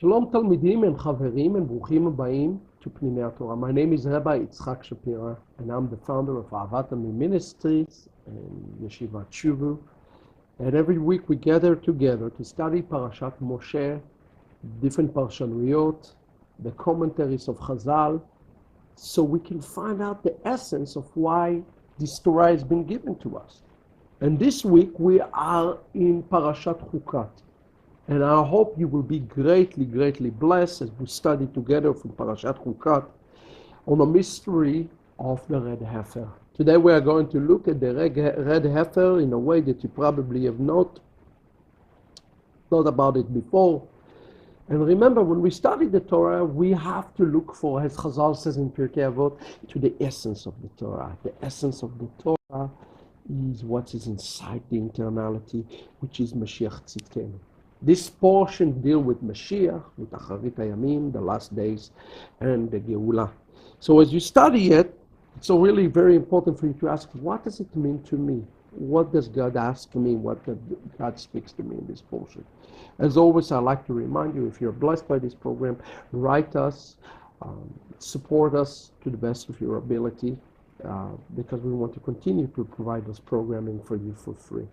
Shalom Talmidim and Chaverim and Bruchim Abayim to Pnimei Torah. My name is Rabbi Yitzchak Shapira and I'm the founder of Ahavat Ammi Ministries and Yeshivat Shuvu. And every week we gather together to study Parashat Moshe, different Parshaniyot, the commentaries of Chazal, so we can find out the essence of why this Torah has been given to us. And this week we are in Parashat Chukat. And I hope you will be greatly, greatly blessed as we study together from Parashat Chukat on the mystery of the red heifer. Today we are going to look at the red heifer in a way that you probably have not thought about it before. And remember, when we study the Torah, we have to look for, as Chazal says in Pirkei Avot, to the essence of the Torah. The essence of the Torah is what is inside the internality, which is Mashiach Tzidkenu. This portion deals with Mashiach, with Acharit Hayamim, the last days, and the Geulah. So as you study it, it's really very important for you to ask, what does it mean to me? What does God ask me? What does God speaks to me in this portion? As always, I'd like to remind you, if you're blessed by this program, write us, support us to the best of your ability, because we want to continue to provide this programming for you for free.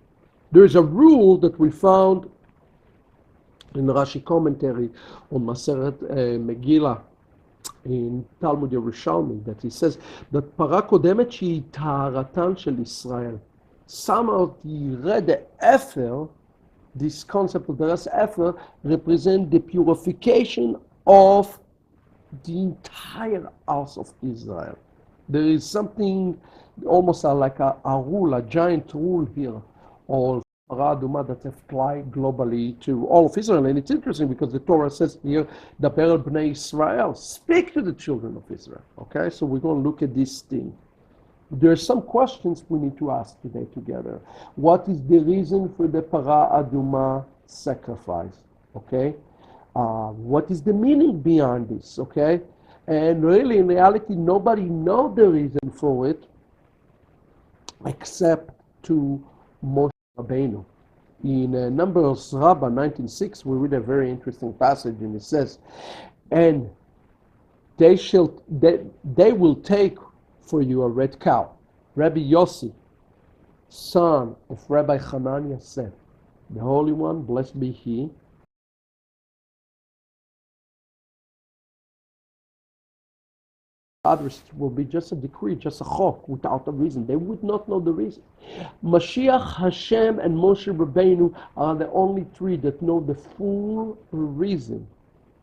There is a rule that we found in Rashi commentary on Maseret Megillah in Talmud Yerushalmi, that he says that Para Kodemet she Taharatan shel Israel. Somehow the red heifer, this concept of the red heifer, represents the purification of the entire house of Israel. There is something almost like a rule, a giant rule here, or Aduma that apply globally to all of Israel. And it's interesting because the Torah says here, Daber el Bnei Israel, speak to the children of Israel. Okay, so we're going to look at this thing. There are some questions we need to ask today together. What is the reason for the Para Aduma sacrifice? Okay, what is the meaning beyond this? Okay, and really in reality, nobody knows the reason for it except to Moshe Rabbeinu. In Numbers Rabbah 19:6, we read a very interesting passage, and it says, "And they will take for you a red cow." Rabbi Yossi, son of Rabbi Hananiah, said, "The Holy One, blessed be He, others will be just a decree, just a chok, without a reason. They would not know the reason." Mashiach, Hashem, and Moshe Rabbeinu are the only three that know the full reason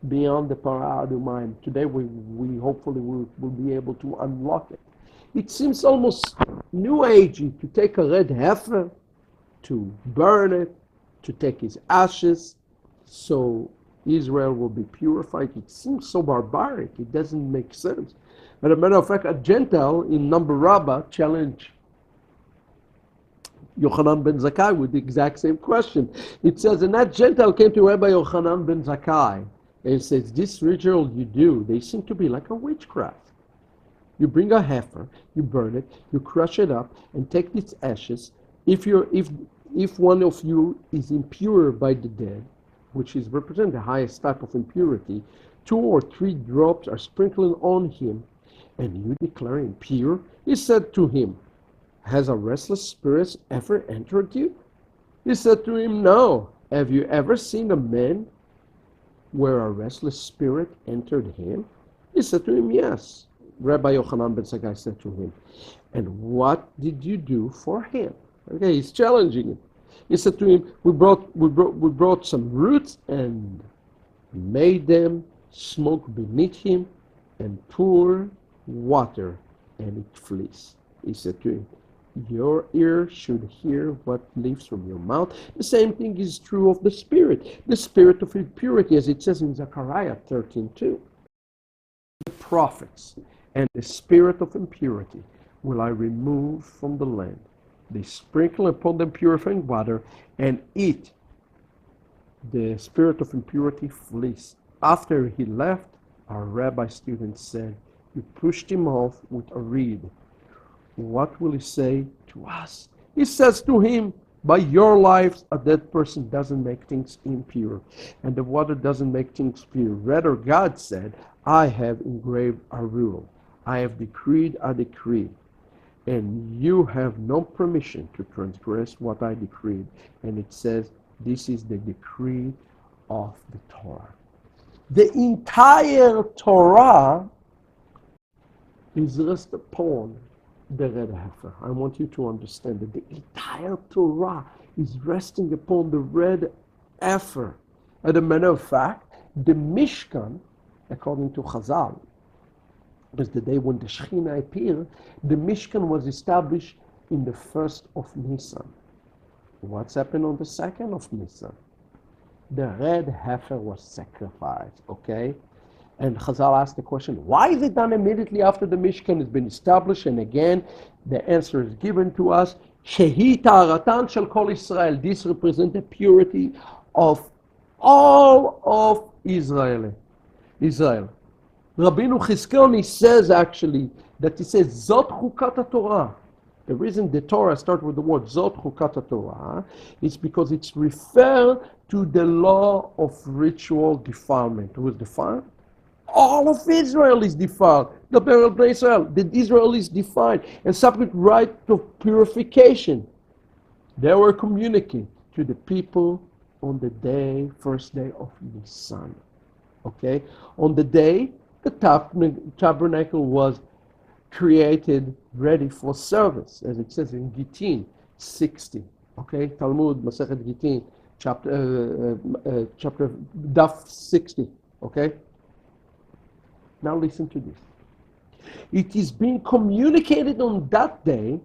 beyond the Para Aduma. And today we hopefully will be able to unlock it. It seems almost new agey to take a red heifer, to burn it, to take his ashes, so Israel will be purified. It seems so barbaric. It doesn't make sense. As a matter of fact, a Gentile in Number Rabbah challenged Yochanan ben Zakkai with the exact same question. It says, and that Gentile came to Rabbi Yochanan ben Zakkai and says, this ritual you do, they seem to be like a witchcraft. You bring a heifer, you burn it, you crush it up, and take its ashes. If one of you is impure by the dead, which is represent the highest type of impurity, 2 or 3 drops are sprinkled on him, and you declare him pure. He said to him, has a restless spirit ever entered you? He said to him, no. Have you ever seen a man where a restless spirit entered him? He said to him, yes. Rabbi Yochanan ben Zakkai said to him, and what did you do for him? Okay, he's challenging him. He said to him, we brought some roots and made them smoke beneath him and pour water, and it flees. He said to him, your ear should hear what leaves from your mouth. The same thing is true of the spirit of impurity, as it says in Zechariah 13:2. The prophets and the spirit of impurity will I remove from the land. They sprinkle upon them purifying water and eat. The spirit of impurity flees. After he left, our rabbi student said, you pushed him off with a reed. What will he say to us? He says to him, By your lives, a dead person doesn't make things impure, and the water doesn't make things pure. Rather, God said, I have engraved a rule. I have decreed a decree, and you have no permission to transgress what I decreed. And it says, this is the decree of the Torah. The entire Torah is rested upon the red heifer. I want you to understand that the entire Torah is resting upon the red heifer. As a matter of fact, the Mishkan, according to Chazal, was the day when the Shekhinah appeared, the Mishkan was established in the 1st of Nisan. What's happened on the 2nd of Nisan? The red heifer was sacrificed, okay? And Chazal asked the question, why is it done immediately after the Mishkan has been established? And again, the answer is given to us. Shehi ta'aratan shel kol Israel. This represents the purity of all of Israel. Rabbeinu Chizkioni says actually, that he says, Zot Chukat Torah. The reason the Torah starts with the word Zot Chukat Torah is because it's referred to the law of ritual defilement. Who is defiled? All of Israel is defiled. The burial of Israel. The Israel is defiled and subject right to purification. They were communicating to the people on the day, first day of Nisan. Okay? On the day, the tabernacle was created, ready for service, as it says in Gittin 60. Okay? Talmud, Masechet Gittin, chapter Daf 60. Okay? Now listen to this. It is being communicated on that day,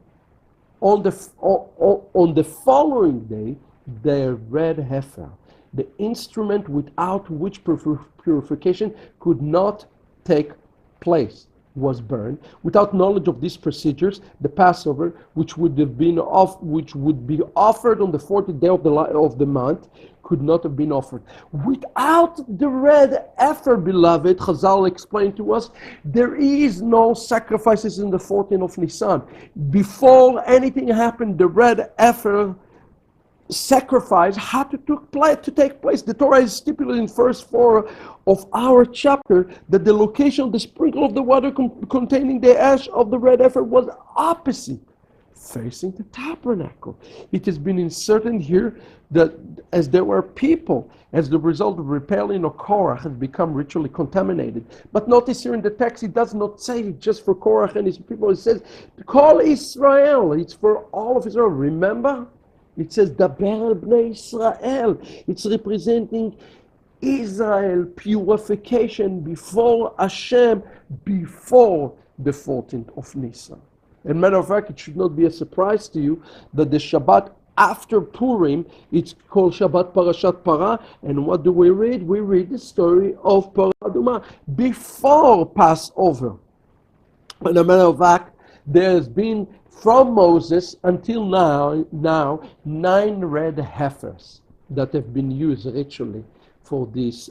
on the following day, the red heifer, the instrument without which purification could not take place, was burned. Without knowledge of these procedures, the Passover, which would be offered on the 40th day of the month, could not have been offered. Without the red heifer, beloved, Chazal explained to us, there is no sacrifices in the 14th of Nisan. Before anything happened, the red heifer sacrifice had to take place. The Torah is stipulated in verse 4 of our chapter that the location of the sprinkle of the water containing the ash of the red heifer was opposite, facing the tabernacle. It has been inserted here that as there were people, as the result of rebellion of Korach, had become ritually contaminated. But notice here in the text, it does not say it just for Korach and his people. It says, call Israel. It's for all of Israel. Remember? It says, Daber al bnei Israel. It's representing Israel, purification before Hashem, before the 14th of Nisan. As a matter of fact, it should not be a surprise to you that the Shabbat after Purim, it's called Shabbat Parashat Para. And what do we read? We read the story of Parah Adumah before Passover. As a matter of fact, there's been from Moses until now 9 red heifers that have been used ritually for this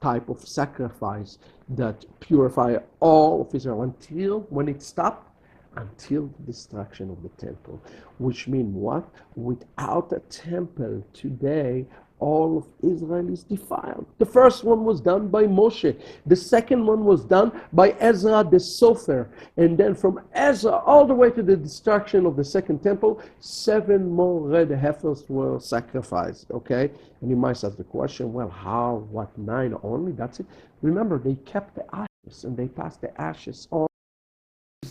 type of sacrifice that purify all of Israel until when it stopped, until the destruction of the temple. Which means what? Without a temple today, all of Israel is defiled. The first one was done by Moshe. The second one was done by Ezra the Sofer. And then from Ezra all the way to the destruction of the second temple, 7 more red heifers were sacrificed. Okay? And you might ask the question, well, how? What, 9 only? That's it? Remember, they kept the ashes and they passed the ashes on.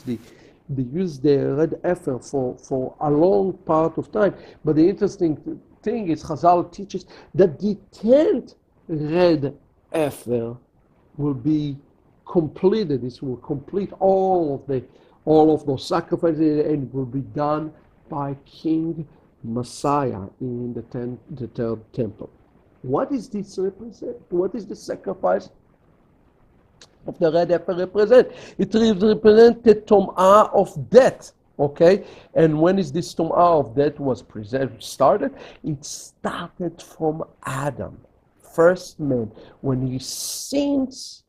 They used the red heifer for a long part of time. But the interesting thing is, Chazal teaches that the 10th red heifer will be completed. This will complete all of those sacrifices, and it will be done by King Messiah in the third temple. What does this represent? What is the sacrifice of the red heifer represent? It represents the Tom'ah of death. Okay, and when is this Tom'ah of death was started? It started from Adam, first man, when he sins.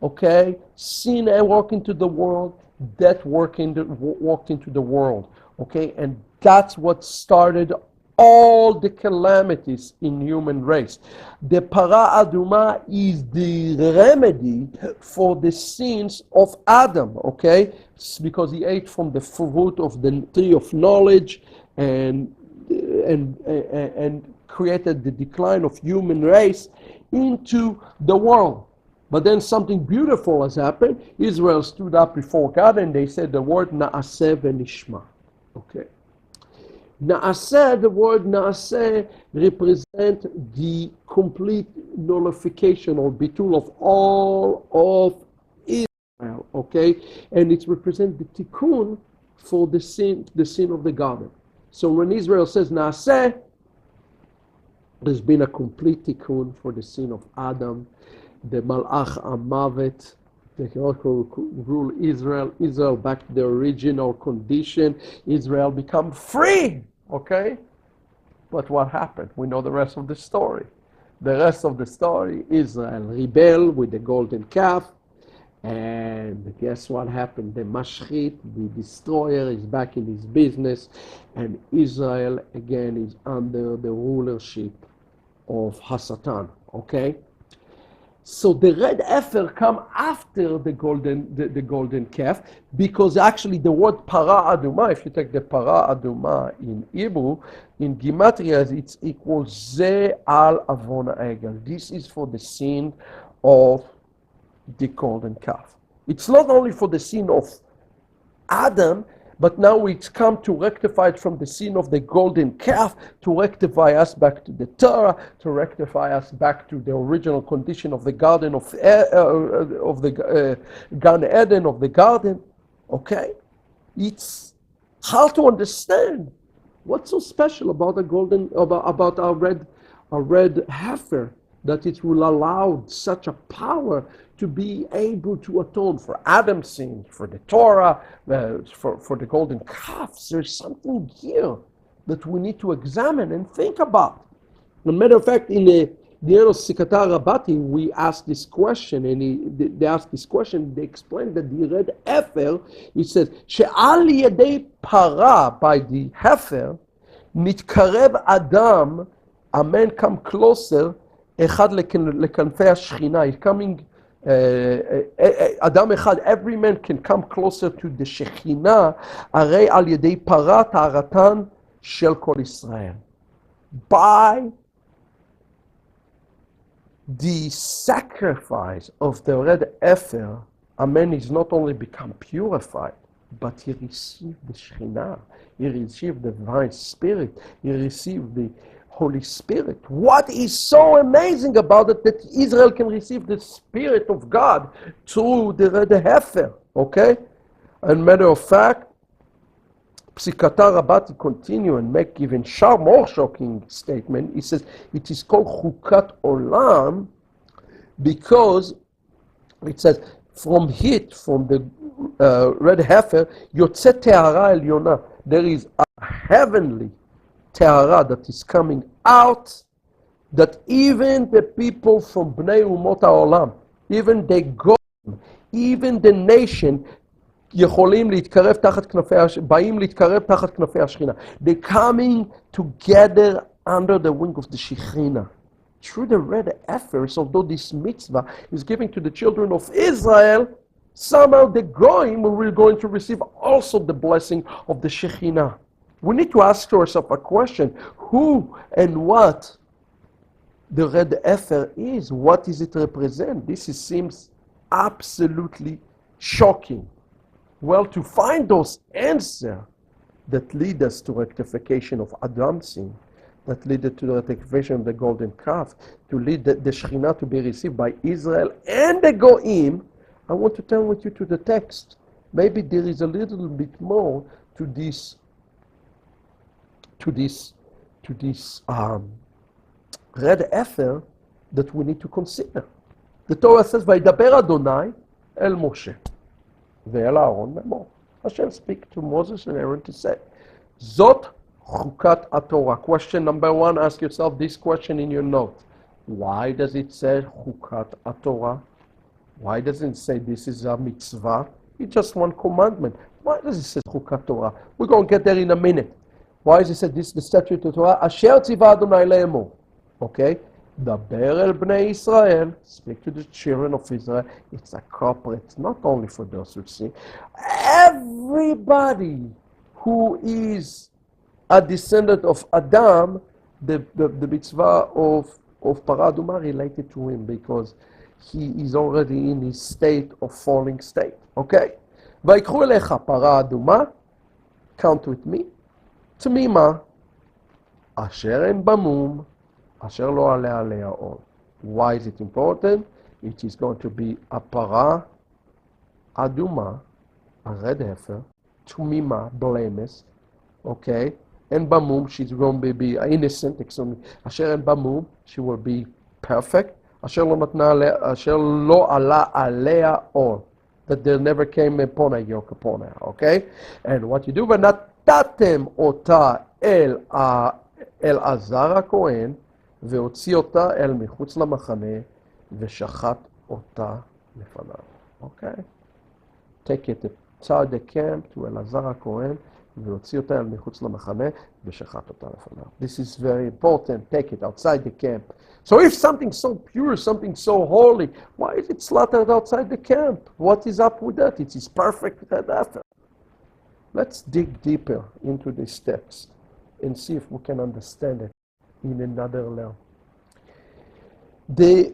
Okay, sin walked into the world, death walked into the world. Okay, and That's what started all the calamities in human race. The para aduma is the remedy for the sins of Adam, okay? It's because he ate from the fruit of the tree of knowledge and created the decline of human race into the world. But then something beautiful has happened. Israel stood up before God and they said the word Na'aseh v'nishma. Okay. Na'aseh, the word Na'aseh represents the complete nullification or bitul of all of Israel. Okay. And it represents the tikkun for the sin of the garden. So when Israel says Na'aseh, there's been a complete tikkun for the sin of Adam. The Malach Amavet, the rule Israel back to the original condition. Israel become free, okay? But what happened? We know the rest of the story. The rest of the story, Israel rebelled with the golden calf, and guess what happened? The Mashchit, the destroyer, is back in his business, and Israel again is under the rulership of Hasatan, okay? So the red heifer come after the golden calf, because actually the word para aduma, if you take the para aduma in Hebrew, in Gematria, it's equals ze al avon ha'egel. This is for the sin of the golden calf. It's not only for the sin of Adam, but now it's come to rectify it from the sin of the golden calf, to rectify us back to the Torah, to rectify us back to the original condition of the garden of the Gan Eden of the garden. Okay, it's hard to understand what's so special about about our red heifer, that it will allow such a power to be able to atone for Adam's sin, for the Torah, for the golden calves. There's something here that we need to examine and think about. As a matter of fact, in the Sikata Rabati, we asked this question, and they asked this question, they explained that the red heifer, it says, she'al yedei para, by the heifer, nitkarev Adam, a man come closer, echad lekanfei hashchina, he's coming, Adam echad, every man can come closer to the Shekhinah, arei al yedei para ta'aratan shel kol Israel. By the sacrifice of the red heifer, a man is not only become purified, but he received the Shekhinah, he received the divine spirit, he received the Holy Spirit. What is so amazing about it, that Israel can receive the Spirit of God through the red heifer, okay? And matter of fact, Psikata Rabati continue and make even more shocking statement. He says it is called Chukat Olam because it says from the red heifer, Yotze Tehara Elyona, there is a heavenly Tehara that is coming out, that even the people from Bnei Umot HaOlam, even the God, even the nation, יכולים להתקרב תחת כנפי, באים להתקרב תחת כנפי השכינה. They're coming together under the wing of the Shekhinah. Through the red heifer, although this mitzvah is given to the children of Israel, somehow the Goyim will going to receive also the blessing of the Shekhinah. We need to ask ourselves a question: who and what the red heifer is? What does it represent? Seems absolutely shocking. Well, to find those answers that lead us to rectification of Adam's sin, that lead to the rectification of the golden calf, to lead the Shekhinah to be received by Israel and the Goyim, I want to turn with you to the text. Maybe there is a little bit more to this red heifer that we need to consider. The Torah says, "Vaydaber Adonai el Moshe ve'el Aaron lemor." Hashem speak to Moses and Aaron to say, "Zot Chukat HaTorah." Question number one, ask yourself this question in your note. Why does it say Chukat HaTorah? Why doesn't it say this is a mitzvah? It's just one commandment. Why does it say Chukat Torah? We're going to get there in a minute. Why is it said this is the statute of Torah? Asher tziva Adonai le'emor. Okay? Daber el bnei Israel. Speak to the children of Israel. It's a corporate, not only for those who sin. Everybody who is a descendant of Adam, the mitzvah of Parah Adumah related to him because he is already in his state of falling state. Okay? ויקחו אליך פרה אדומה, count with me, תמימה, אשר אין בה מום, אשר לא עלה עליה עול. Why is it important? It is going to be a פרה אדומה, a red heifer, תמימה, blameless, okay? אין בה מום, she's going to be innocent, אשר אין בה מום, she will be perfect, אשר לא עלה עליה עול. That there never came upon a yoke upon her, okay? And what you do, ונתתם אותה אל אלעזר הכהן, והוציא אותה אל מחוץ למחנה, ושחט אותה לפניו, okay? Take it outside the camp to אלעזר הכהן, והוציא אותה אל מחוץ למחנה, ושחט אותה לפניו. This is very important. Take it outside the camp. So if something so pure, something so holy, why is it slaughtered outside the camp? What is up with that? It is perfect red heifer. Let's dig deeper into these steps and see if we can understand it in another level. The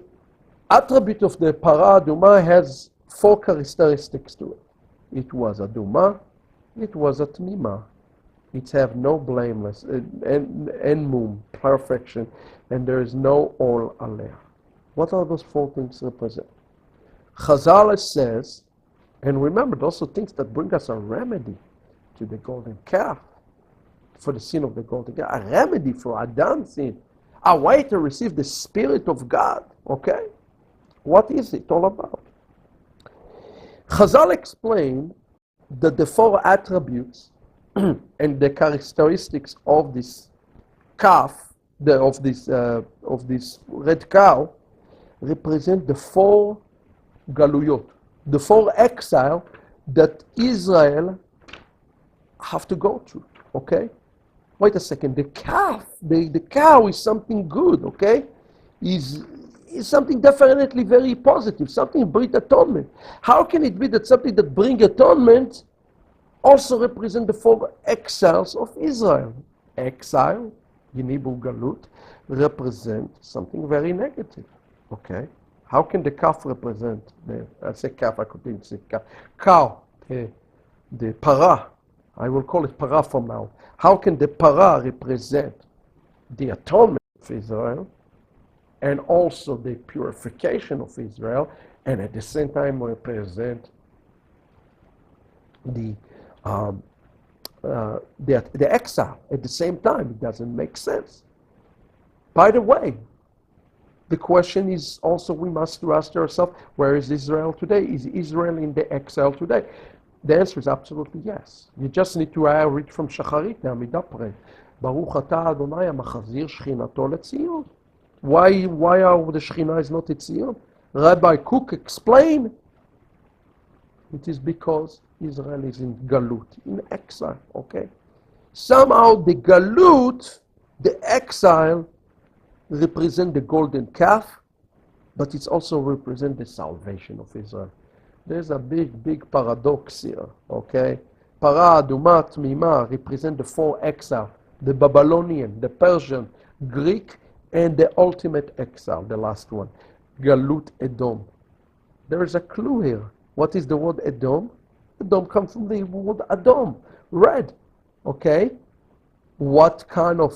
attribute of the Parah Adumah has 4 characteristics to it. It was Adumah, it was a Tmima. It have no blameless and mum, perfection, and there is no all aleh. What are those 4 things represent? Chazal says, and remember, those are things that bring us a remedy to the golden calf, for the sin of the golden calf, a remedy for Adam's sin, a way to receive the Spirit of God, okay? What is it all about? Chazal explained that the 4 attributes and the characteristics of this calf, of this red cow, represent the 4 galuyot, the 4 exile that Israel have to go through. Okay, wait a second. The calf, the cow is something good. Okay, is something definitely very positive. Something bring atonement. How can it be that something that bring atonement also represent the 4 exiles of Israel? Exile, Yinibu Galut, represent something very negative. Okay? How can the calf represent I say calf, I continue to say calf. Cow, the parah, I will call it parah from now. How can the parah represent the atonement of Israel and also the purification of Israel, and at the same time represent the exile at the same time? It doesn't make sense. By the way, the question is also we must ask ourselves, where is Israel today? Is Israel in the exile today? The answer is absolutely yes. You just need to read from Shacharit, Amidah pray. Baruch atah Adonai hamachazir shchinato leTzion. Why are the Shekhinah is not at Zion? Rabbi Cook explained, it is because Israel is in Galut, in exile, okay? Somehow the Galut, the exile, represent the golden calf, but it also represents the salvation of Israel. There's a big paradox here, okay? Parah Adumah Tmima represent the 4 exile, the Babylonian, the Persian, Greek, and the ultimate exile, the last one, Galut Edom. There is a clue here. What is the word Edom? Edom comes from the word Adom, red. Okay? What kind of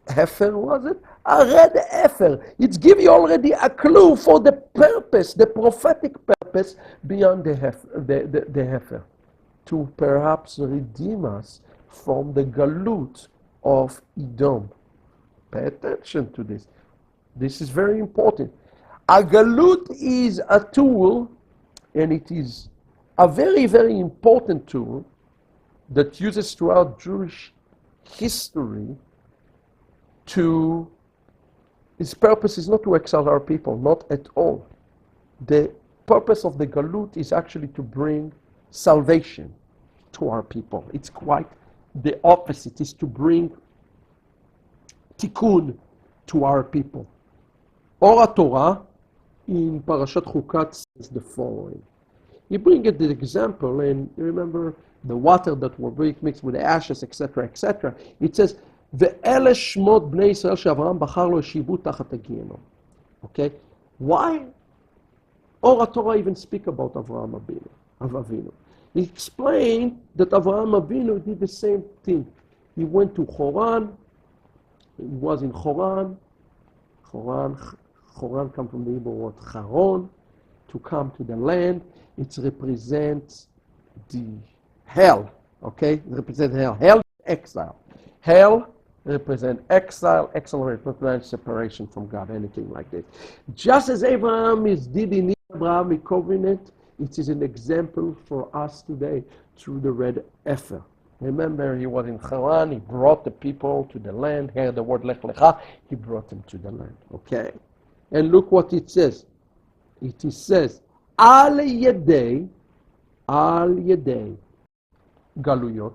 heifer was it? A red heifer. It's giving you already a clue for the purpose, the prophetic purpose beyond the heifer. To perhaps redeem us from the Galut of Edom. Pay attention to this. This is very important. A galut is a tool, and it is a very, very important tool that uses throughout Jewish history to, its purpose is not to exile our people, not at all. The purpose of the galut is actually to bring salvation to our people. It's quite the opposite, is to bring tikkun to our people. Or Torah in Parashat Chukat says the following. You bring it the example, and you remember the water that were mixed with the ashes, etc., etc. It says, "Ve'ele shmot bnei Yisrael she'Avraham bachar lo yeshivu tachat hagihenom." Okay, why? Or Torah even speak about Avraham Avinu. He explained that Avraham Avinu did the same thing. He went to Haran. He was in Haran. Haran comes from the Hebrew word Charon, to come to the land. It represents the hell, okay? It represents hell. Hell is exile. Hell represents exile. Exile represents separation from God, anything like this. Just as Abraham did in the Abrahamic covenant, it is an example for us today through the red heifer. Remember, he was in Haran, he brought the people to the land, heard the word Lech Lecha, he brought them to the land, okay? And look what it says. It says, Al Yedei, Galuyot,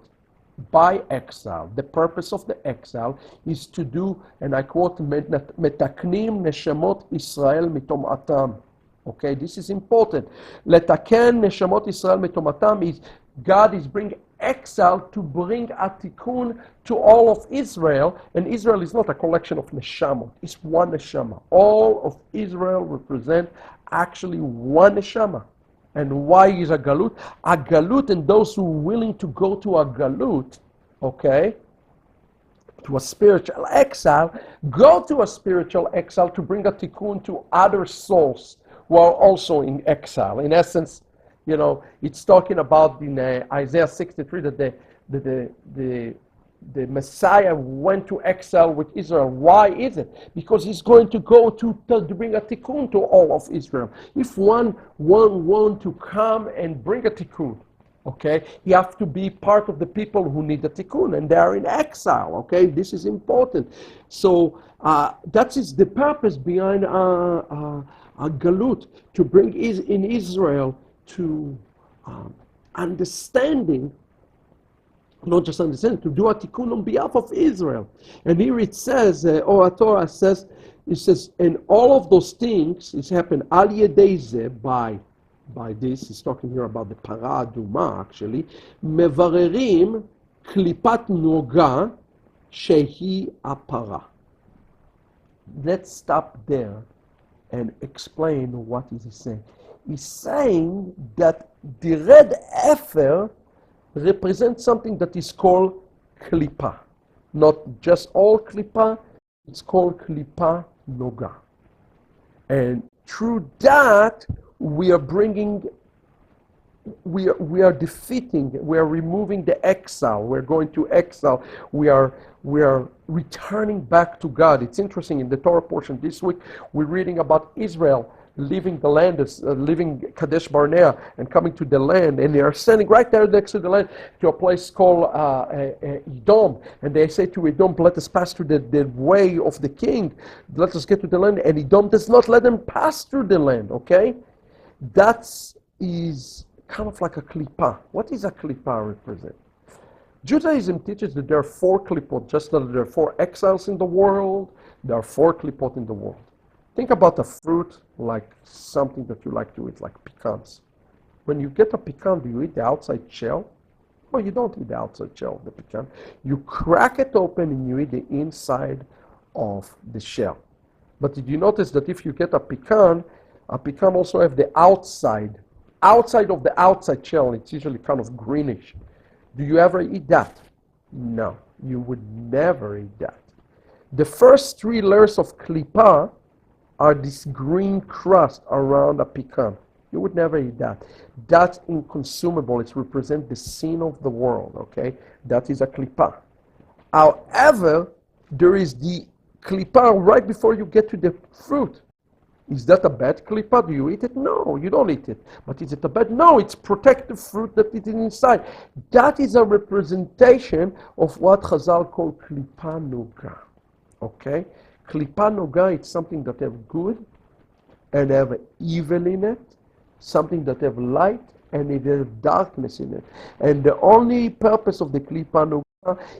by exile. The purpose of the exile is to do, and I quote, Metaknim Neshamot Israel Mitomatam. Okay, this is important. Letaken Neshamot Israel Mitomatam is God is bringing exile to bring a tikkun to all of Israel, and Israel is not a collection of neshamot, it's one neshama. All of Israel represent actually one neshama. And why is a galut? A galut, and those who are willing to go to a galut, okay, to a spiritual exile, go to a spiritual exile to bring a tikkun to other souls who are also in exile. In essence, you know, it's talking about in Isaiah 63 that the Messiah went to exile with Israel. Why is it? Because he's going to go to bring a tikkun to all of Israel. If one want to come and bring a tikkun, okay, he has to be part of the people who need a tikkun, and they are in exile. Okay, this is important. So that is the purpose behind a galut, to bring in Israel to understanding, not just understanding, to do a tikkun on behalf of Israel. And here it says, or Torah says, it says, and all of those things is happened al yedei zeh, by this. He's talking here about the para aduma, actually. Mevarerim klipat noga shehi apara. Let's stop there and explain what is he saying. He's saying that the red heifer represents something that is called Klipah. Not just all Klipah, it's called Klipah Noga. And through that, we are bringing, we are defeating, we are removing the exile. We're going to exile. We are returning back to God. It's interesting, in the Torah portion this week, we're reading about Israel leaving the land, leaving Kadesh Barnea and coming to the land, and they are standing right there next to the land to a place called Edom, and they say to Edom, let us pass through the way of the king, let us get to the land, and Edom does not let them pass through the land, okay? That is kind of like a klipah. What does a klipah represent? Judaism teaches that there are 4 klipot, just as there are 4 exiles in the world, there are 4 klipot in the world. Think about a fruit like something that you like to eat, like pecans. When you get a pecan, do you eat the outside shell? No, you don't eat the outside shell of the pecan. You crack it open and you eat the inside of the shell. But did you notice that if you get a pecan also has the outside of the outside shell, it's usually kind of greenish. Do you ever eat that? No, you would never eat that. The first 3 layers of klipah are this green crust around a pecan. You would never eat that. That's inconsumable. It represents the sin of the world, okay? That is a klipah. However, there is the klipah right before you get to the fruit. Is that a bad klipah? Do you eat it? No, you don't eat it. But is it a bad? No, it's protective fruit that is inside. That is a representation of what Chazal call klipah noga, okay? Klipah noga, it's something that have good and have evil in it, something that have light and it have darkness in it. And the only purpose of the klipah noga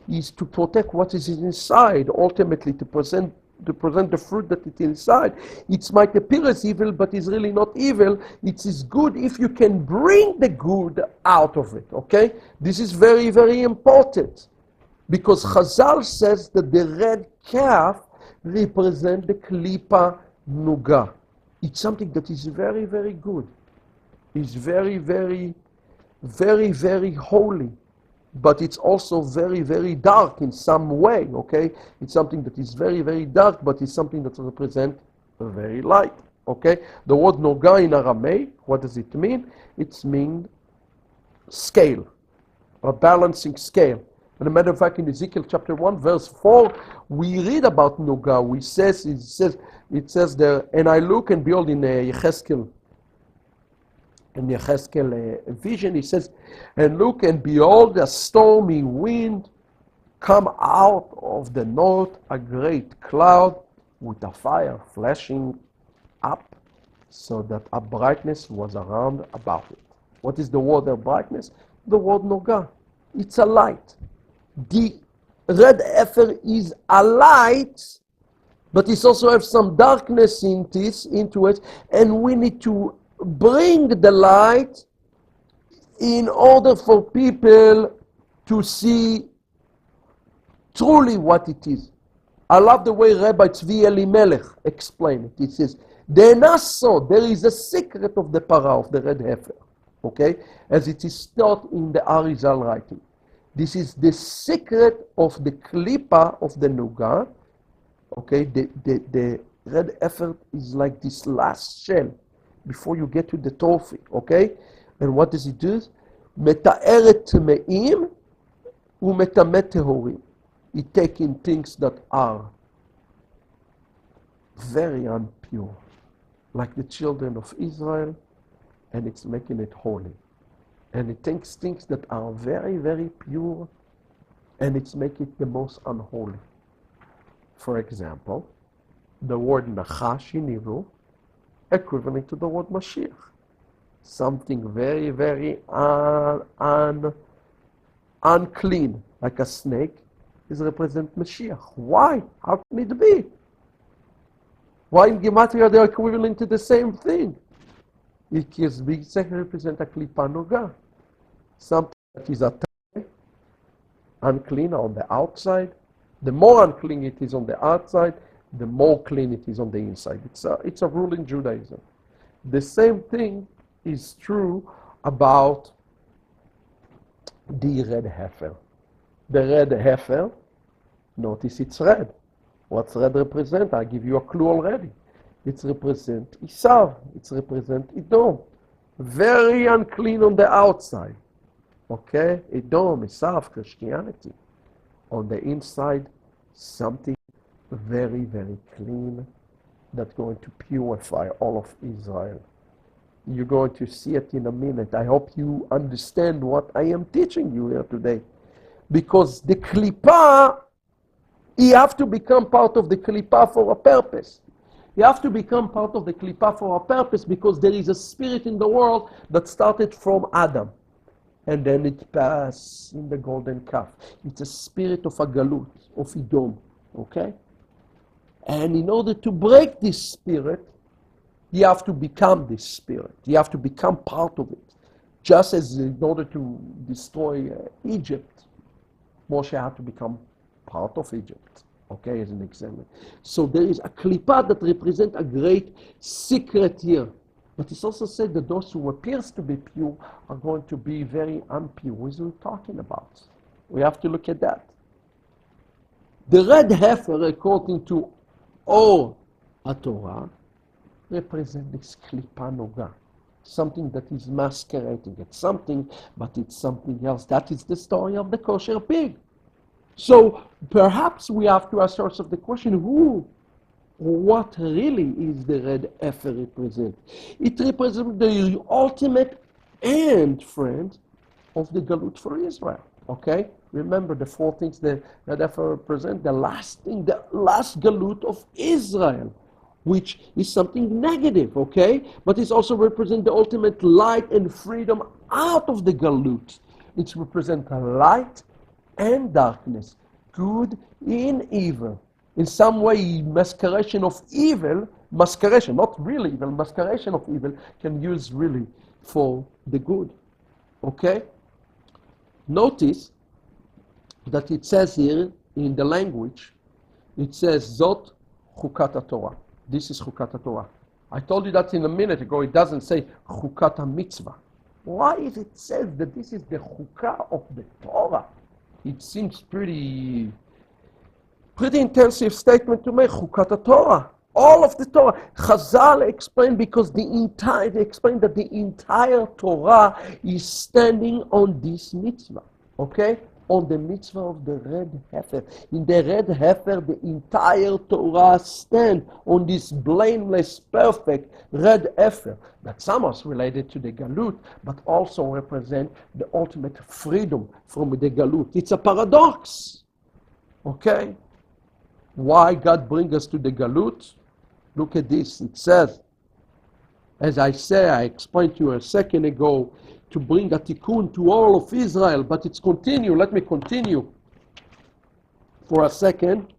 is to protect what is inside, ultimately to present the fruit that is inside. It might appear as evil, but it's really not evil. It is good if you can bring the good out of it, okay? This is very, very important. Because Chazal says that the red calf represents the Klipah Nuga. It's something that is very, very good. It's very, very, very, very holy. But it's also very, very dark in some way, okay? It's something that is very, very dark, but it's something that represents very light, okay? The word Noga in Aramaic, what does it mean? It means scale, a balancing scale. As a matter of fact, in Ezekiel chapter 1, verse 4, we read about Noga. It says there, and I look and behold in Yechezkel vision, he says, and look and behold a stormy wind come out of the north, a great cloud with a fire flashing up, so that a brightness was around about it. What is the word of brightness? The word Noga. It's a light. The red heifer is a light, but it also has some darkness into it, and we need to bring the light in order for people to see truly what it is. I love the way Rabbi Tzvi Elimelech explained it. He says, there is a secret of the para, of the red heifer, okay, as it is taught in the Arizal writing. This is the secret of the Klipah of the Nuga. Okay, the red heifer is like this last shell before you get to the trophy. Okay, and what does it do? Meta'eret tmeim u'metamet tehorim. It takes in things that are very impure, like the children of Israel, and it's making it holy. And it takes things that are very, very pure, and it's making it the most unholy. For example, the word Nachash in Hebrew, equivalent to the word Mashiach. Something very, very unclean, like a snake, is represent Mashiach. Why? How can it be? Why in Gematria they are equivalent to the same thing? Because we represent a Klipah Nuga. Something that is unclean on the outside. The more unclean it is on the outside, the more clean it is on the inside. It's a rule in Judaism. The same thing is true about the red heifer. The red heifer, notice it's red. What's red represent? I give you a clue already. It represents Esav. It represents Edom. Very unclean on the outside. Okay? Edom, Esav, Christianity. On the inside, something very, very clean that's going to purify all of Israel. You're going to see it in a minute. I hope you understand what I am teaching you here today. Because the Klipah, you have to become part of the Klipah for a purpose. You have to become part of the Klipah for a purpose because there is a spirit in the world that started from Adam. And then it passed in the golden calf. It's a spirit of a galut, of Edom. Okay? And in order to break this spirit, you have to become this spirit. You have to become part of it. Just as in order to destroy Egypt, Moshe had to become part of Egypt. Okay, as an example. So there is a Klipah that represents a great secret here. But it's also said that those who appears to be pure are going to be very impure. What is he talking about? We have to look at that. The red heifer, according to all Torah, represents this Klipah Nuga. Something that is masquerading. It's something, but it's something else. That is the story of the kosher pig. So perhaps we have to ask ourselves the question, what really is the red heifer represent? It represents the ultimate end, friend, of the galut for Israel. Okay? Remember the four things that red heifer represent. The last thing, the last galut of Israel, which is something negative, okay? But it also represents the ultimate light and freedom out of the galut. It represents a light and darkness, good in evil. In some way, masqueration of evil, masqueration, not real evil, masqueration of evil can use really for the good. Okay? Notice that it says here in the language, it says Zot Chukat Torah. This is Chukat Torah. I told you that in a minute ago. It doesn't say Chukat Mitzvah. Why is it says that this is the Chukah of the Torah? It seems pretty intensive statement to make. Chukat Torah. All of the Torah. Chazal explained because they explained that the entire Torah is standing on this mitzvah. Okay? On the mitzvah of the red heifer. In the red heifer, the entire Torah stands on this blameless, perfect red heifer. That some is related to the galut, but also represent the ultimate freedom from the galut. It's a paradox. Okay? Why God brings us to the galut? Look at this. It says, as I explained to you a second ago, to bring a tikkun to all of Israel, but it's continue. Let me continue for a second.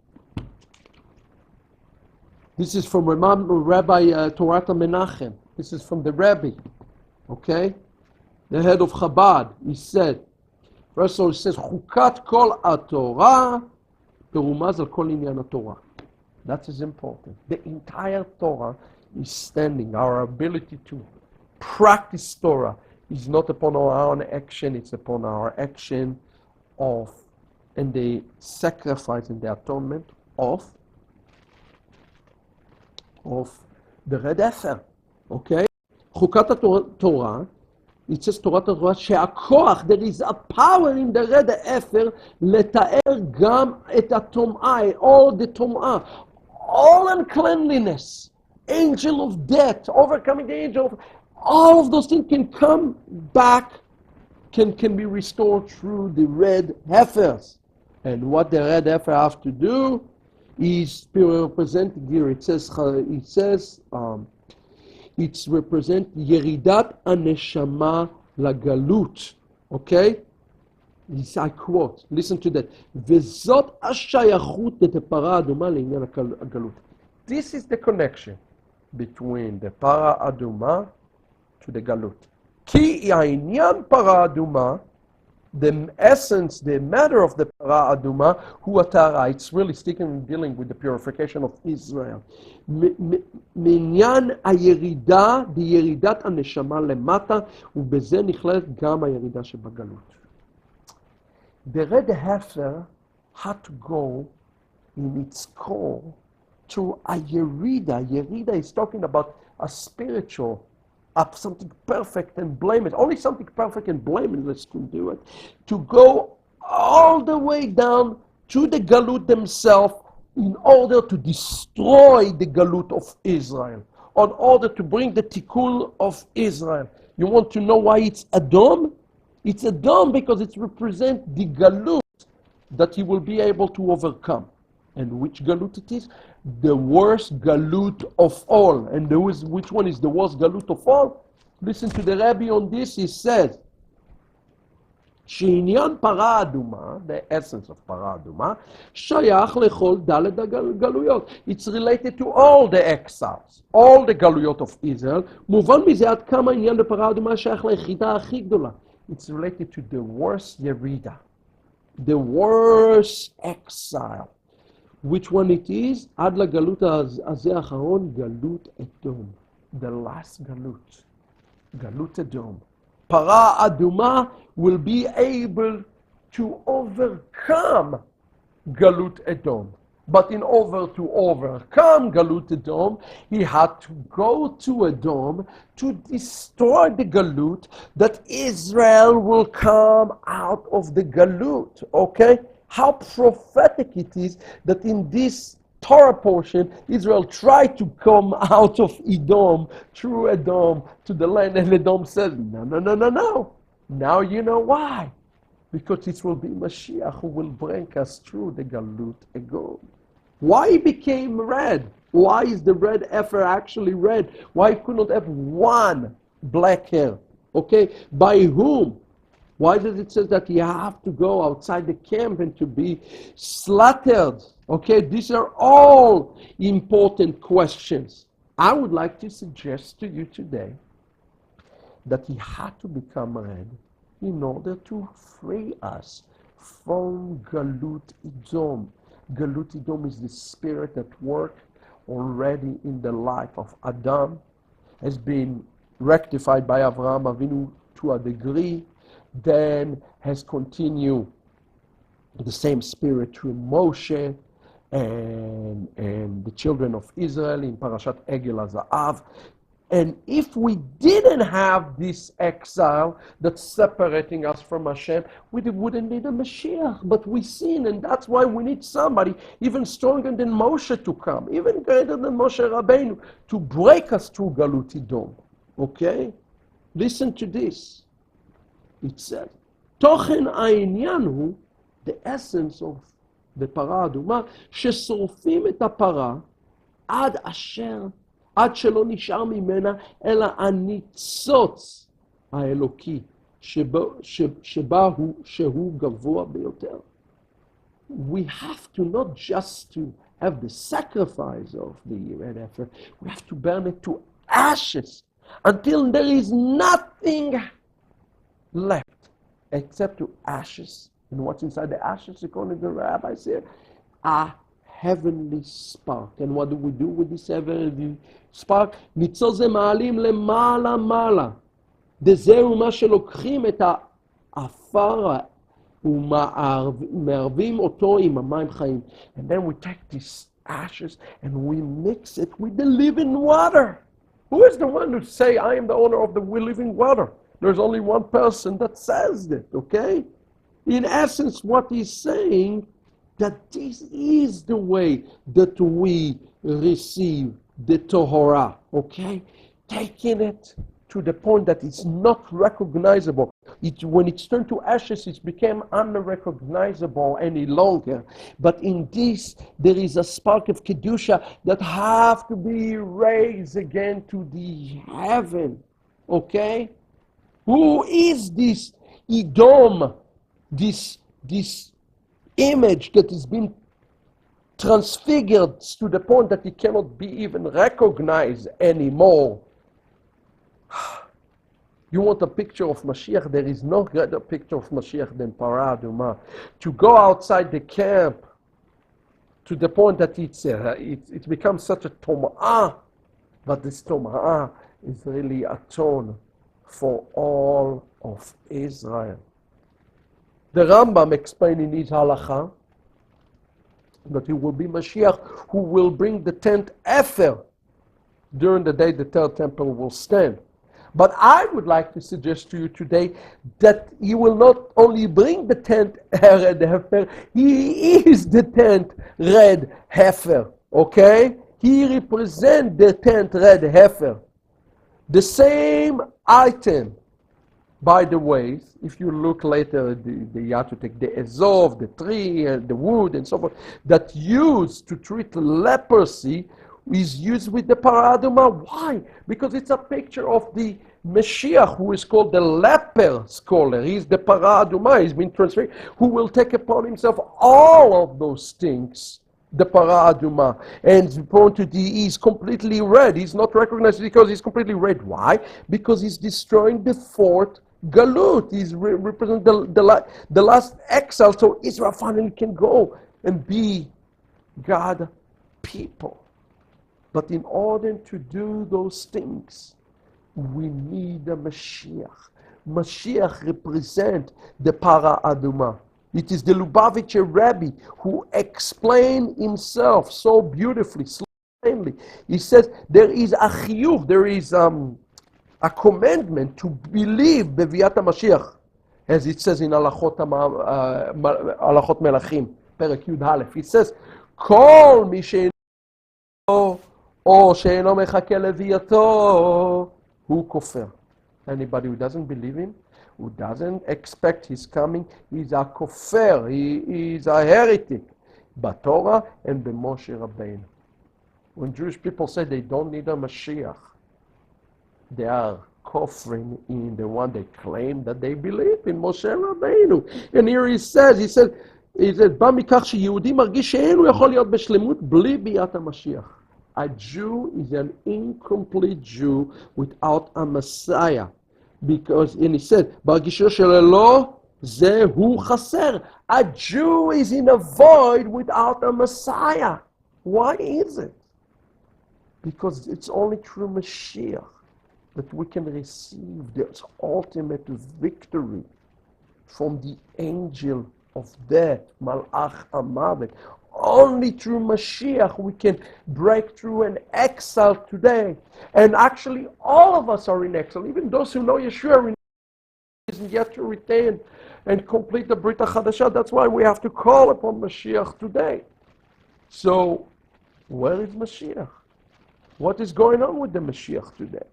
This is from Rabbi Torah Menachem. This is from the Rebbe, okay? The head of Chabad. He said, first of all, he says, Chukat kol HaTorah, perumaz al kol inyan HaTorah. That is important. The entire Torah is standing. Our ability to practice Torah is not upon our own action, it's upon our action of, and the sacrifice and the atonement of the red heifer. Okay? Chukat Torah, it says Torah שהכוח, there is a power in the red heifer, לתאר גם את הטומאה, all the טומאה, all uncleanliness, angel of death, overcoming the angel of, all of those things can come back, can be restored through the red heifers. And what the red heifer has to do is represent here. It says it's represent yeridat הנשמה לגלות. Okay? I quote, listen to that. וזאת השייכות לפרה אדומה לעניין הגלות. This is the connection between the para aduma to the galut. Ki העניין para aduma, the essence, the matter of the para aduma, hu atara. It's really dealing with the purification of Israel. מעניין הירידה, בירידת הנשמה למטה, ובזה נכללת גם הירידה שבגלות. The red heifer had to go in its core to a yerida. Yerida is talking about a spiritual, something perfect and blameless. Only something perfect and blameless can do it. To go all the way down to the galut themselves in order to destroy the galut of Israel, in order to bring the tikkun of Israel. You want to know why it's Adom? It's Adom because it represents the galut that he will be able to overcome. And which galut it is? The worst galut of all. And which one is the worst galut of all? Listen to the Rebbe on this. He says, שעניין פרה אדומה, the essence of פרה אדומה, שייך לכל ד' הגלויות. It's related to all the exiles, all the גלויות of Israel. מובן מזה עד כמה עניין בפרה אדומה שייך ליחידה הכי גדולה. It's related to the worst Yerida, the worst exile. Which one it is? עד לגלות הזה האחרון, גלות אדום. The last גלות. גלות אדום. פרה אדומה will be able to overcome גלות אדום. But in order to overcome גלות אדום, he had to go to Edom to destroy the galut, that Israel will come out of the galut. Okay? How prophetic it is that in this Torah portion, Israel tried to come out of Edom, through Edom, to the land, and Edom says, no. Now you know why. Because it will be Mashiach who will bring us through the galut again. Why it became red? Why is the red heifer actually red? Why could not have one black hair? Okay, by whom? Why does it say that you have to go outside the camp and to be slaughtered? Okay, these are all important questions. I would like to suggest to you today that he had to become red in order to free us from Galut Edom. Galut Edom is the spirit at work already in the life of Adam, has been rectified by Avraham Avinu to a degree, then has continued the same spirit through Moshe and the children of Israel in Parashat Egel HaZa'av. And if we didn't have this exile that's separating us from Hashem, we wouldn't need a Mashiach. But we sin, and that's why we need somebody even stronger than Moshe to come, even greater than Moshe Rabbeinu, to break us through Galut Edom. Okay? Listen to this. It says, Tochen העניין הוא, the essence of the פרה אדומה, ששורפים את הפרה עד שלא נשאר ממנה אלא הניצוץ האלוקי שהוא גבוה ביותר. We have to not just to have the sacrifice of the red heifer, we have to burn it to ashes until there is nothing left except to ashes. And what's inside the ashes, according to the rabbis here? A heavenly spark. And what do we do with this heavenly spark? ניצוץ זה מעלים למעלה מעלה. דזהו מה שלוקחים את העפר ומערבים אותו עם המים חיים. And then we take these ashes and we mix it with the living water. Who is the one who say, I am the owner of the living water? There's only one person that says that, okay? In essence, what he's saying, that this is the way that we receive the Torah, okay? Taking it to the point that it's not recognizable. When it's turned to ashes, it became unrecognizable any longer. But in this, there is a spark of Kedusha that have to be raised again to the heaven, okay? Who is this Edom, this image that has been transfigured to the point that it cannot be even recognized anymore? You want a picture of Mashiach? There is no greater picture of Mashiach than Parah Adumah. To go outside the camp to the point that it becomes such a toma'ah, but this toma'ah is really a tone for all of Israel. The Rambam explained in his halacha that it will be Mashiach who will bring the 10th Efer during the day the third temple will stand. But I would like to suggest to you today that he will not only bring the 10th red heifer, he is the 10th red heifer, okay? He represents the 10th red heifer. The same item, by the way, if you look later, you have to take the ezov, the tree, and the wood, and so forth, that used to treat leprosy is used with the Parah Adumah. Why? Because it's a picture of the Mashiach, who is called the leper scholar. He's the Parah Adumah. He's been transferred, who will take upon himself all of those things. The Parah Adumah. And point to he's completely red. He's not recognized because he's completely red. Why? Because he's destroying the fourth Galut. He's representing the last exile, so Israel finally can go and be God people. But in order to do those things, we need a Mashiach. Mashiach represents the Parah Adumah. It is the Lubavitcher Rebbe who explained himself so beautifully, so plainly. He says there is a chiyuv, there is a commandment to believe beviat HaMashiach, as it says in Alachot Melachim, Perek Yud Aleph. It says, Kol mi she'eno או שאינו מחכה לביאתו, הוא כופר. Anybody who doesn't believe him, who doesn't expect his coming, he's a kofir, he is a heretic. Torah and Moshe Rabbeinu. When Jewish people say they don't need a Mashiach, they are Kofrin in the one they claim that they believe in Moshe Rabbeinu. And here he said, בא מכך שיהודי מרגיש שאין הוא יכול להיות בשלמות בלי ביאת המשיח. A Jew is an incomplete Jew without a Messiah. Because, and he said, בהרגישו שללא זה הוא חסר. A Jew is in a void without a Messiah. Why is it? Because it's only through Mashiach that we can receive this ultimate victory from the angel of death, Malach Amavet. Only through Mashiach we can break through an exile today. And actually all of us are in exile. Even those who know Yeshua isn't yet to retain and complete the Brit HaChadashah. That's why we have to call upon Mashiach today. So, where is Mashiach? What is going on with the Mashiach today?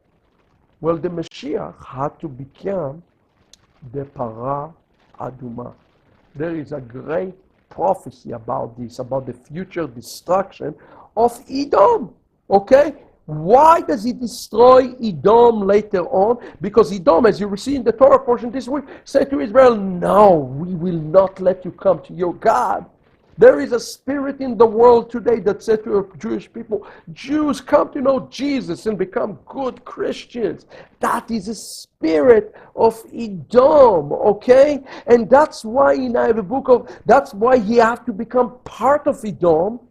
Well, the Mashiach had to become the Para Aduma. There is a great prophecy about this, about the future destruction of Edom. Okay? Why does he destroy Edom later on? Because Edom, as you will see in the Torah portion this week, said to Israel, no, we will not let you come to your God. There is a spirit in the world today that said to Jewish people, Jews, come to know Jesus and become good Christians. That is a spirit of Edom, okay? And that's why that's why he has to become part of Edom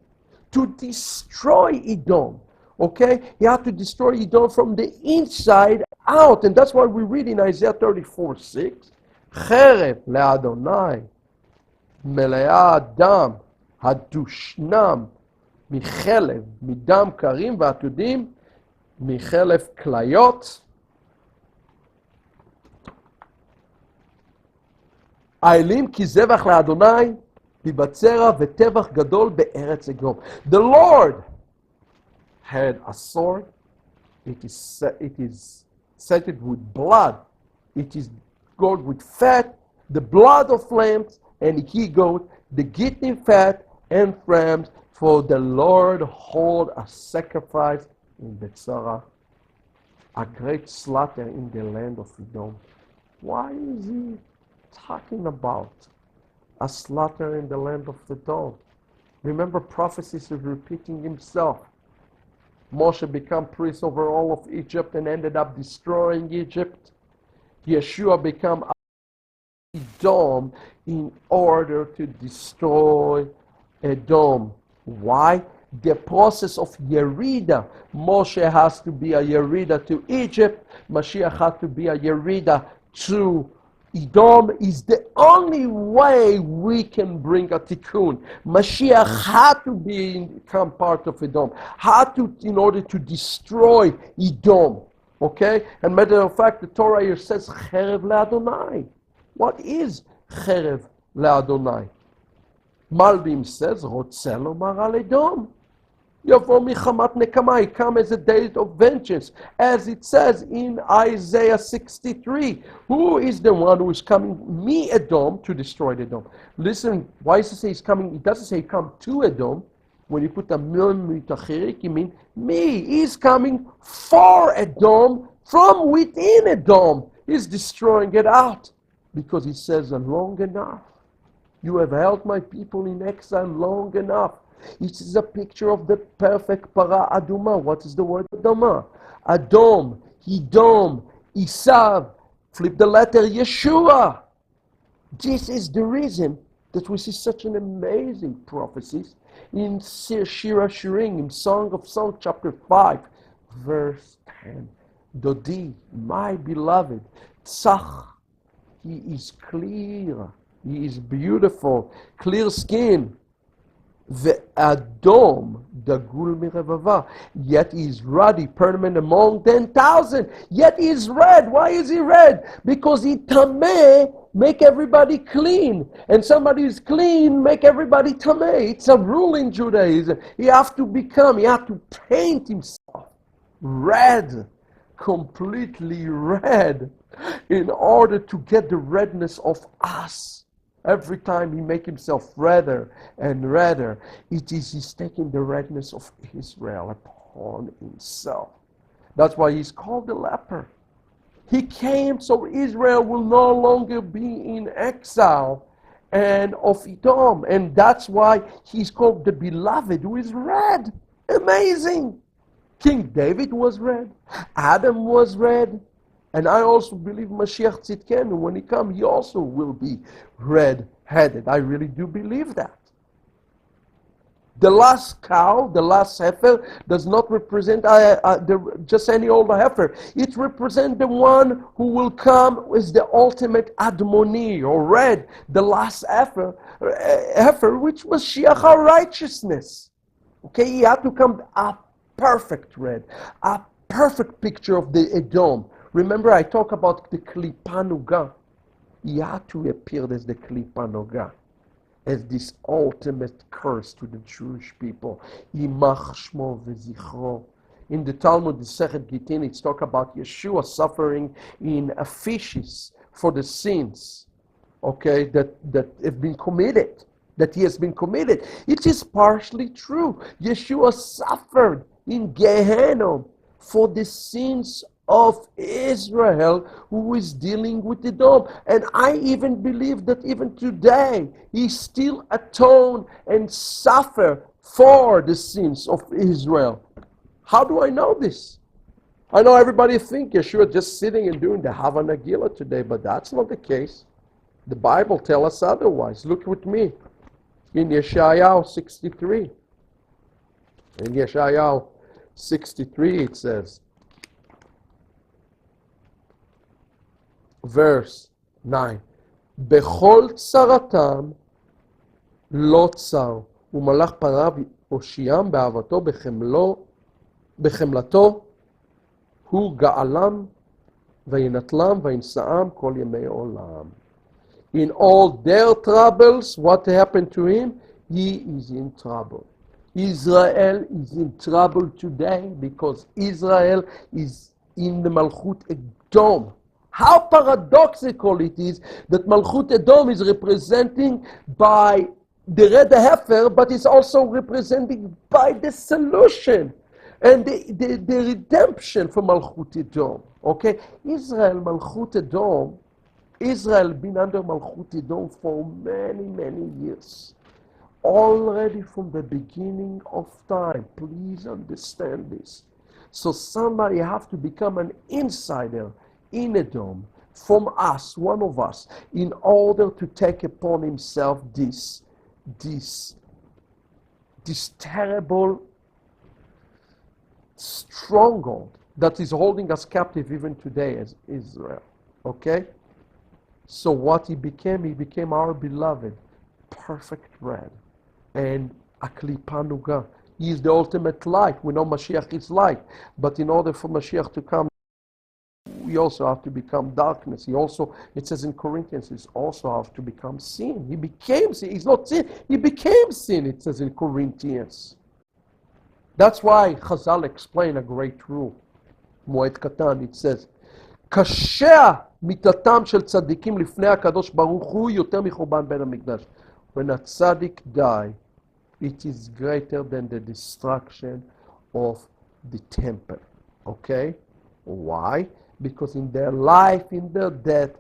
to destroy Edom, okay? He had to destroy Edom from the inside out. And that's why we read in Isaiah 34:6, Cherev le'Adonai, מלאה דם, הדושנם, מחלב, מדם קרים ועתודים, מחלב כליות. האלים כי זבח לאדוני, בבצרה וטבח גדול בארץ אגום. The Lord had a sword, it is setted with blood, it is gored with fat, the blood of lambs, and he goat, the gittin fat and rams, for the Lord hold a sacrifice in Betzara, a great slaughter in the land of Edom. Why is he talking about a slaughter in the land of Edom? Remember, prophecies is repeating himself. Moshe became priest over all of Egypt and ended up destroying Egypt. Yeshua became Edom in order to destroy Edom. Why? The process of Yerida. Moshe has to be a Yerida to Egypt. Mashiach has to be a Yerida to Edom. Is the only way we can bring a tikkun. Mashiach had to become part of Edom. Had to, in order to destroy Edom. Okay? And matter of fact, the Torah here says, Cherev le'Adonai. What is Cherev le'Adonai? Malbim says, רוצה לומר על אדום. יבוא מחמת נקמה, he comes as a day of vengeance. As it says in Isaiah 63, who is the one who is coming, me Edom, to destroy Edom? Listen, why does it say he's coming? It doesn't say come to Edom. When you put a mim mitachirik, you mean me. He's coming for Edom, from within Edom. He's destroying it out. Because he says, long enough. You have held my people in exile long enough. It is a picture of the perfect para aduma. What is the word aduma? Adom, Edom, Isav. Flip the letter, Yeshua. This is the reason that we see such an amazing prophecies in Shira Shirim, in Song of Songs, chapter 5, verse 10. Dodi, my beloved, Tzach. He is clear. He is beautiful. Clear skin. The Adom, the Gul Mirevava. Yet he is ruddy, permanent among 10,000. Yet he is red. Why is he red? Because he tameh, make everybody clean. And somebody is clean, make everybody tameh. It's a rule in Judaism. He has to paint himself red. Completely red. In order to get the redness of us. Every time he makes himself redder and redder, he's taking the redness of Israel upon himself. That's why he's called the leper. He came so Israel will no longer be in exile and of Edom. And that's why he's called the beloved, who is red. Amazing. King David was red. Adam was red. And I also believe Mashiach Tzidkenu, when he comes, he also will be red-headed. I really do believe that. The last cow, the last heifer, does not represent just any old heifer. It represents the one who will come as the ultimate Admoni, or red, the last heifer, which was Mashiach our righteousness. Okay, he had to come a perfect red, a perfect picture of the Edom. Remember, I talk about the Klipah. He had to appear as the Klipah, as this ultimate curse to the Jewish people. Yimach shmo v'zichro. In the Talmud, the Sechet Gittin, it's talk about Yeshua suffering in fishes for the sins, okay, that have been committed, that he has been committed. It is partially true. Yeshua suffered in Gehenna for the sins of Israel, who is dealing with Edom. And I even believe that even today, he still atone and suffer for the sins of Israel. How do I know this? I know everybody think Yeshua just sitting and doing the Hava Nagila today, but that's not the case. The Bible tells us otherwise. Look with me in Yeshayahu 63. In Yeshayahu 63 it says, verse 9, בכל צרתם לא צר, ומלך פניו הושיעם באהבתו בחמלתו, הוא גאלם וינטלם וינשאם כל ימי עולם. In all their troubles, what happened to him? He is in trouble. Israel is in trouble today because Israel is in the Malchut Edom. How paradoxical it is that Malchut Edom is representing by the red heifer, but it's also representing by the solution and the redemption for Malchut Edom. Okay? Israel, Malchut Edom, Israel been under Malchut Edom for many, many years. Already from the beginning of time. Please understand this. So somebody have to become an insider in Edom, from us, one of us, in order to take upon himself this terrible stronghold that is holding us captive even today as Israel. Okay? So what he became our beloved, perfect red, and a Klipah. He is the ultimate light. We know Mashiach is light, but in order for Mashiach to come, we also have to become darkness. He also, it says in Corinthians, he also have to become sin. He became sin. He's not sin. He became sin, it says in Corinthians. That's why Chazal explain a great rule. Moed Katan, it says, קשה מיתתם של צדיקים לפני הקדוש ברוך הוא יותר מחורבן בית המקדש. When a tzaddik die, it is greater than the destruction of the temple. Okay? Why? Because in their life, in their death,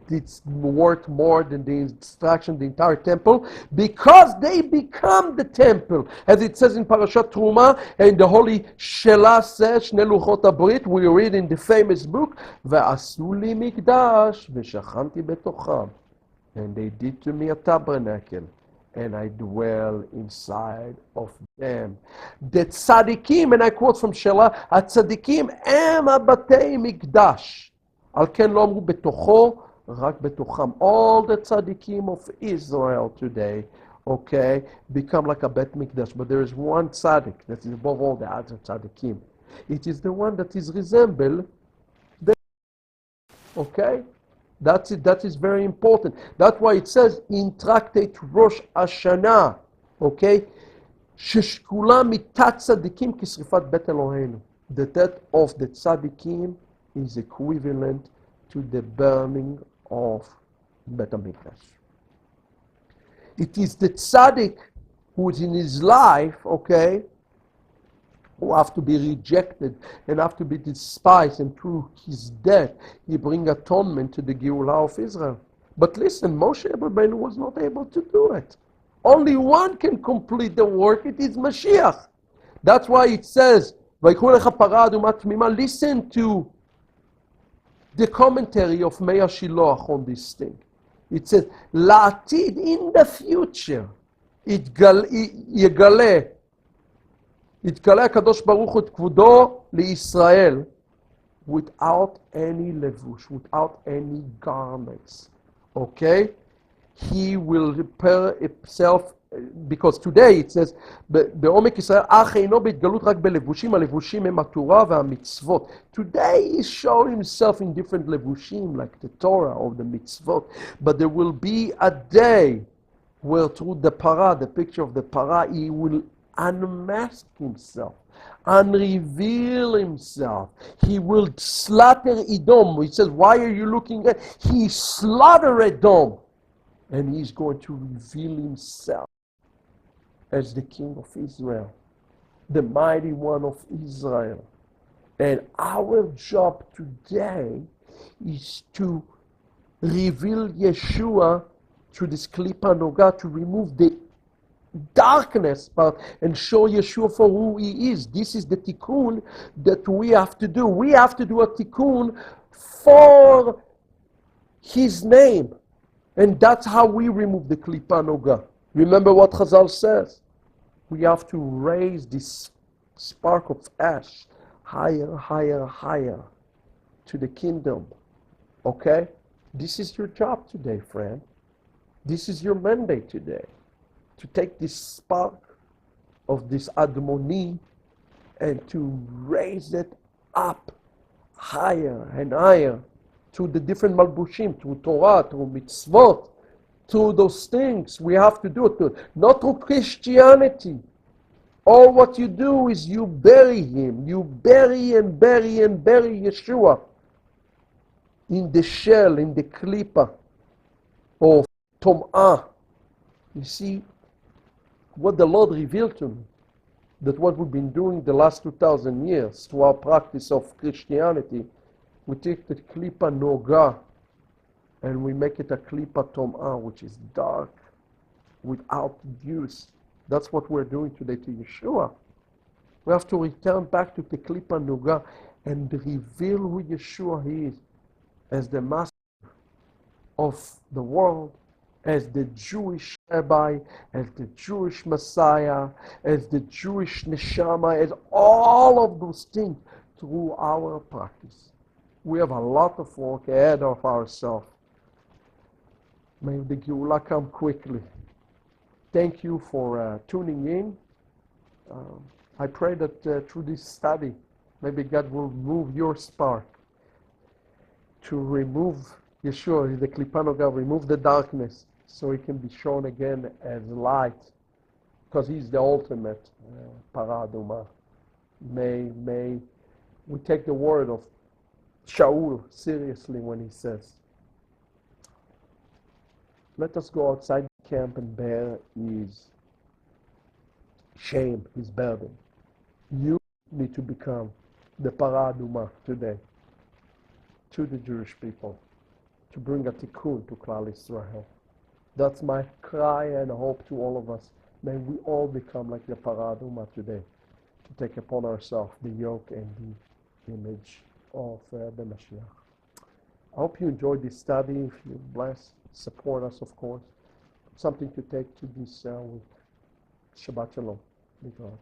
it's worth more than the destruction of the entire temple, because they become the temple. As it says in Parashat Truma, and the holy Shelah says, Shne Luchot HaBrit, we read in the famous book, ועשו לי מקדש ושכנתי בתוכם. And they did to me a tabernacle, and I dwell inside of them. The tzadikim, and I quote from Shelah, הצדיקים הם הבתי מקדש. על כן לא אמרו בתוכו, רק בתוכם. All the tzadikim of Israel today, okay, become like a bet mikdash. But there is one tzaddik that is above all the other tzadikim. It is the one that is resembled. Okay? That's it. That is very important. That's why it says in Tractate Rosh Hashanah, okay, ששכולם מיתת צדיקים כשריפת בית אלוהינו. The death of the tzadikim is equivalent to the burning of Bet HaMikdash. It is the tzaddik who is in his life, okay, who have to be rejected and have to be despised, and through his death he bring atonement to the Geulah of Israel. But listen, Moshe Rabbeinu was not able to do it. Only one can complete the work, it is Mashiach. That's why it says, listen to the commentary of Meir Shiloach on this thing. It says, La'atid, in the future, יגלה הקדוש ברוך הוא את כבודו לישראל, without any levush, without any garments. Okay? He will repair himself, because today it says, בעומק ישראל, אך אינו בהתגלות רק בלבושים, הלבושים הם התורה והמצוות. Today he showed himself in different levushim, like the Torah or the mitzvot. But there will be a day where through the parah, the picture of the parah, he will unmask himself and reveal himself. He will slaughter Edom. He says, why are you looking at? He slaughtered Edom. And he's going to reveal himself as the King of Israel, the mighty one of Israel. And our job today is to reveal Yeshua through this Klipah Noga, to remove the darkness part and show Yeshua for who he is. This is the tikkun that we have to do. We have to do a tikkun for his name. And that's how we remove the Klipah Noga. Remember what Chazal says. We have to raise this spark of ash higher, higher, higher to the kingdom. Okay? This is your job today, friend. This is your mandate today. To take this spark of this Admoni and to raise it up higher and higher to the different Malbushim, through Torah, through mitzvot, through those things. We have to do it. Not through Christianity. All what you do is you bury him. You bury and bury and bury Yeshua in the shell, in the Klipah of Tom'ah. You see, what the Lord revealed to me, that what we've been doing the last 2,000 years through our practice of Christianity, we take the Klipah Noga and we make it a Klipah Tom'ah, which is dark, without use. That's what we're doing today to Yeshua. We have to return back to the Klipah Noga and reveal who Yeshua is as the master of the world, as the Jewish Rabbi, as the Jewish Messiah, as the Jewish Neshama, as all of those things through our practice. We have a lot of work ahead of ourselves. May the Geulah come quickly. Thank you for tuning in. I pray that through this study, maybe God will move your spark to remove Yeshua, the Klipah Noga, remove the darkness so he can be shown again as light, because he's the ultimate Parah Adumah. May we take the word of Shaul seriously when he says, let us go outside the camp and bear his shame, his burden. You need to become the Parah Adumah today to the Jewish people, to bring a tikkun to Klal Israel. That's my cry and hope to all of us. May we all become like the Parah Adumah today, to take upon ourselves the yoke and the image of the Mashiach. I hope you enjoyed this study. If you're blessed, support us, of course. Something to take to this week. Shabbat Shalom. Be God.